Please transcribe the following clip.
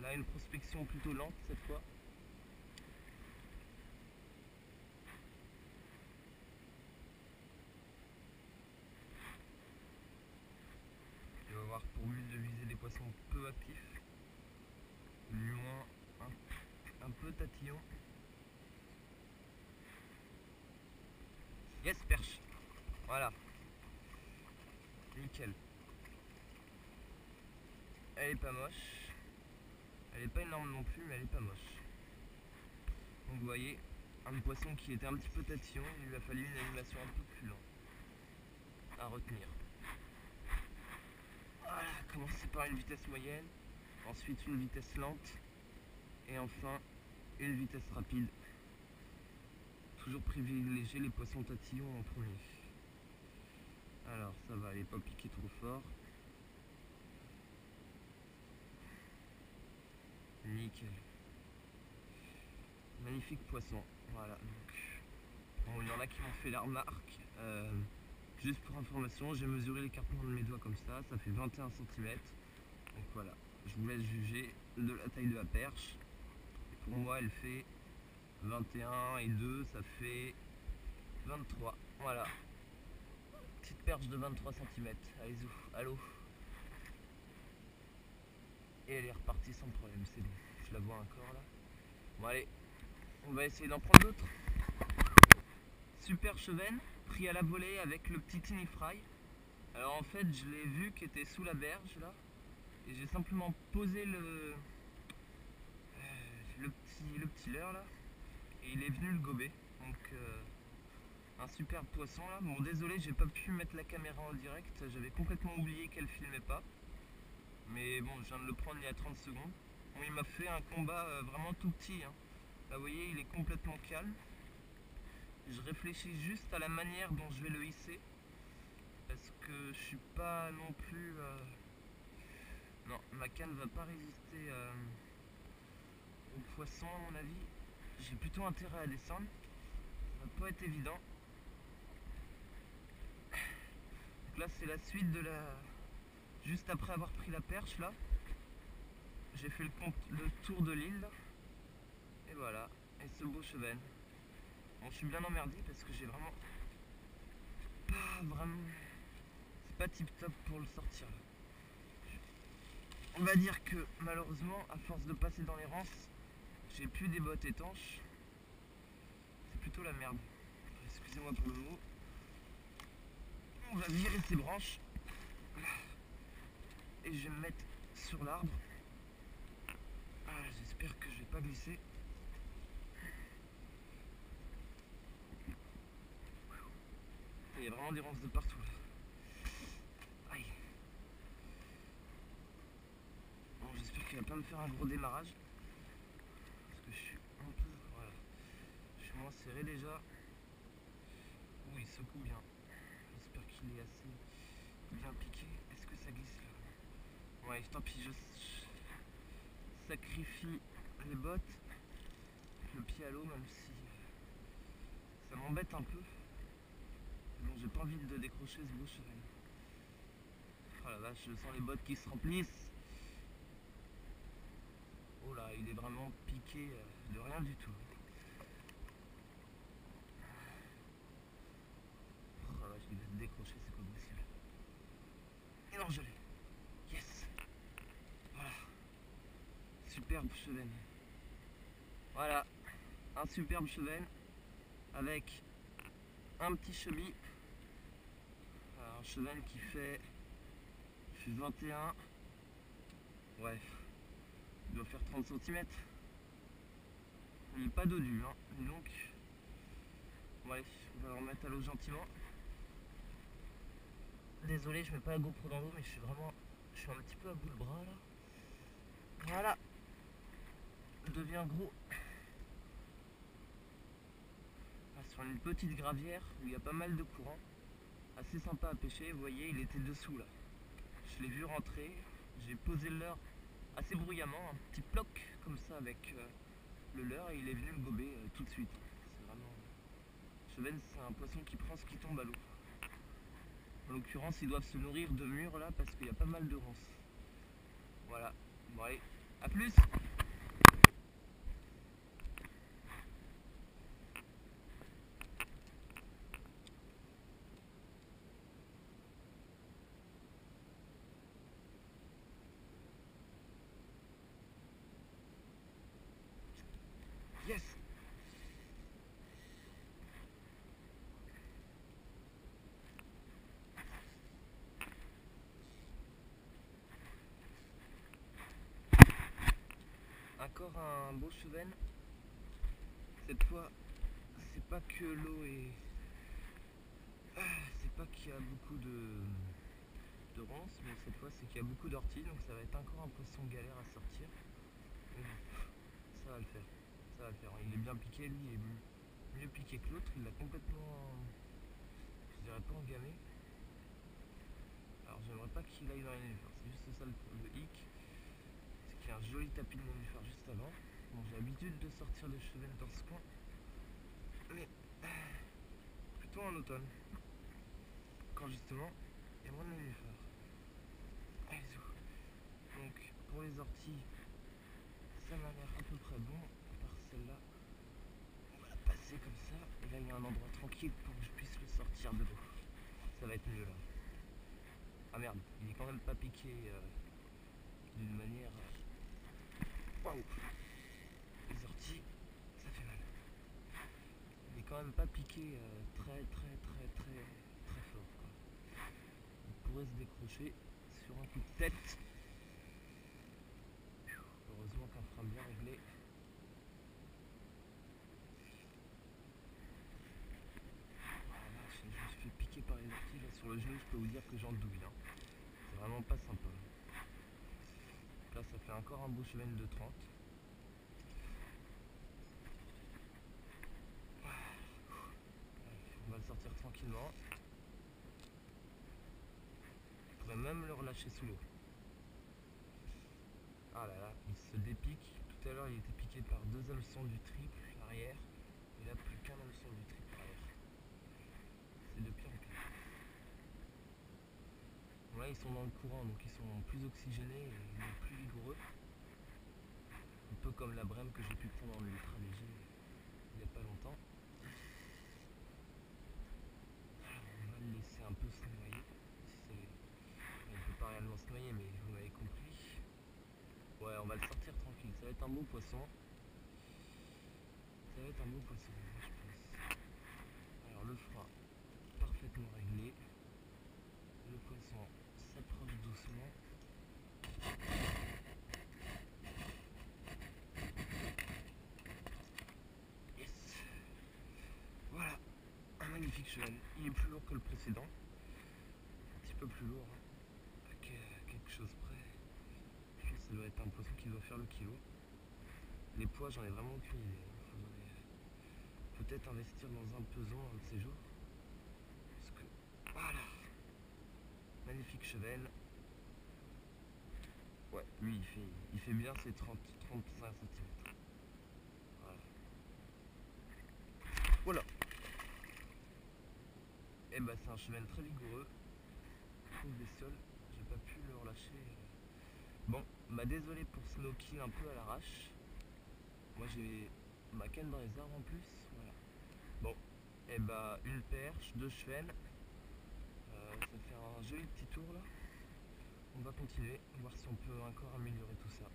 Là, une prospection plutôt lente cette fois. Il va avoir pour but de viser des poissons peu actifs, du moins un peu tatillons. Yes, perche. Voilà. Nickel. Elle est pas moche. Elle est pas énorme non plus, mais elle est pas moche. Donc vous voyez, un poisson qui était un petit peu tatillon, il lui a fallu une animation un peu plus lente à retenir. Voilà, commencer par une vitesse moyenne, ensuite une vitesse lente, et enfin une vitesse rapide. Toujours privilégier les poissons tatillons en premier. Alors ça va, elle n'est pas piquée trop fort. Nickel. Magnifique poisson. Voilà. Donc, bon, il y en a qui m'ont fait la remarque. Juste pour information, j'ai mesuré l'écartement de mes doigts comme ça fait 21 cm. Donc voilà, je vous laisse juger de la taille de la perche. Et pour moi, elle fait 21 et 2, ça fait 23. Voilà. Petite perche de 23 cm. Allez, zou, allô. Et elle est repartie sans problème, c'est bon. Je la vois encore là. Bon allez, on va essayer d'en prendre d'autres. Super chevenne, pris à la volée avec le petit tiny fry. Alors en fait, je l'ai vu qui était sous la berge là. Et j'ai simplement posé le petit leurre là. Et il est venu le gober. Donc un super poisson là. Bon désolé, j'ai pas pu mettre la caméra en direct. J'avais complètement oublié qu'elle filmait pas. Mais bon, je viens de le prendre il y a 30 secondes. Bon, il m'a fait un combat vraiment tout petit. Hein. Là vous voyez, il est complètement calme. Je réfléchis juste à la manière dont je vais le hisser. Parce que je suis pas non plus... Non, ma canne va pas résister au poisson à mon avis. J'ai plutôt intérêt à descendre. Ça va pas être évident. Donc là c'est la suite de la... Juste après avoir pris la perche là. J'ai fait le tour de l'île. Et voilà. Et ce beau chevenne. Bon, je suis bien emmerdé parce que j'ai vraiment... C'est pas tip top pour le sortir là. On va dire que malheureusement, à force de passer dans les ronces, j'ai plus des bottes étanches. C'est plutôt la merde. Excusez-moi pour le mot. On va virer ces branches. Et je vais me mettre sur l'arbre. Ah, j'espère que je vais pas glisser. Il y a vraiment des ronces de partout là. Aïe. Bon, j'espère qu'il va pas me faire un gros démarrage. Parce que je suis un peu... Voilà. Je suis moins serré déjà. Ouh, il secoue bien. J'espère qu'il est assez bien piqué. Est-ce que ça glisse là? Ouais, tant pis, je sacrifie les bottes. Le pied à l'eau, même si ça m'embête un peu. Bon, j'ai pas envie de décrocher ce beau cheval. Oh la vache, je sens les bottes qui se remplissent. Oh là, il est vraiment piqué de rien du tout. Oh la vache, il va se décrocher, c'est pas possible. Et non, je l'ai. Yes. Voilà. Superbe chevenne. Voilà. Un superbe chevenne avec un petit chemis. Un chevenne qui fait 21. Ouais. Il doit faire 30 cm. Il n'est pas dodu, hein. Donc, ouais, on va le remettre à l'eau gentiment. Désolé, je mets pas la GoPro dans l'eau, mais je suis un petit peu à bout de bras là. Voilà. Il devient gros. Là, sur une petite gravière où il y a pas mal de courant. Assez sympa à pêcher. Vous voyez, il était dessous là. Je l'ai vu rentrer. J'ai posé le leurre assez bruyamment, un petit ploc comme ça avec le leurre et il est venu me gober tout de suite. C'est vraiment... Chevenne, c'est un poisson qui prend ce qui tombe à l'eau. En l'occurrence, ils doivent se nourrir de mûres là parce qu'il y a pas mal de ronces. Voilà. Bon allez, A plus. Yes. Encore un beau cheven. Cette fois, c'est pas que l'eau est... C'est pas qu'il y a beaucoup de ronces, mais cette fois c'est qu'il y a beaucoup d'orties, donc ça va être encore un poisson galère à sortir. Mais ça va le faire. Ça va le faire. Il est bien piqué, lui, il est mieux piqué que l'autre. Il l'a complètement, je dirais pas engamé. Alors j'aimerais pas qu'il aille dans les nénuphars. C'est juste ça le hic. C'est qu'il y a un joli tapis de nénuphars juste avant. Bon, j'ai l'habitude de sortir des chevennes dans ce coin. Mais plutôt en automne. Quand justement, il y a moins de nénuphars. Allez, zou. Donc pour les orties, ça m'a l'air à peu près bon. À part celle-là, on va la passer comme ça. Et là il y a un endroit tranquille pour que je puisse le sortir de l'eau. Ça va être mieux là. Ah merde, il est quand même pas piqué d'une manière... Waouh. Les orties, ça fait mal. Il est quand même pas piqué très fort, quoi. Il pourrait se décrocher sur un coup de tête. Heureusement qu'un frein bien réglé. Voilà, je me suis fait piquer par les orties là sur le genou, je peux vous dire que j'en douille. Hein. C'est vraiment pas sympa. Là ça fait encore un beau chemin de 30. On va le sortir tranquillement. Je pourrais même le relâcher sous l'eau. Ah là là, il se dépique. Tout à l'heure il était piqué par 2 hameçons du triple arrière. Et là plus qu'un hameçon du triple arrière. C'est de pire en pire. Bon, là ils sont dans le courant, donc ils sont plus oxygénés et plus vigoureux. Un peu comme la brème que j'ai pu prendre en ultra léger il n'y a pas longtemps. On va le laisser un peu se noyer. Il ne peut pas réellement se noyer, mais vous m'avez compris. Ouais, on va le sortir tranquille. Ça va être un beau poisson. Ça va être un beau poisson, je pense. Alors le frein parfaitement réglé. Le poisson s'approche doucement. Yes. Voilà, un magnifique cheval. Il est plus lourd que le précédent. Un petit peu plus lourd, hein. À quelque chose près. Je pense que ça doit être un poisson qui doit faire le kilo. Les poids, j'en ai vraiment aucune idée. Il faudrait peut-être investir dans un pesant un de ces jours. Parce que, voilà. Magnifique cheval. Ouais, lui il fait bien ses 30-35 cm. Voilà. Voilà. Et bah c'est un cheval très vigoureux. Trouve des sols. J'ai pas pu le relâcher. Bon, bah désolé pour ce no-kill un peu à l'arrache. Moi j'ai ma canne dans les arbres en plus. Voilà. Bon, et bah une perche, 2 chevennes. Ça fait un joli petit tour là. On va continuer, voir si on peut encore améliorer tout ça.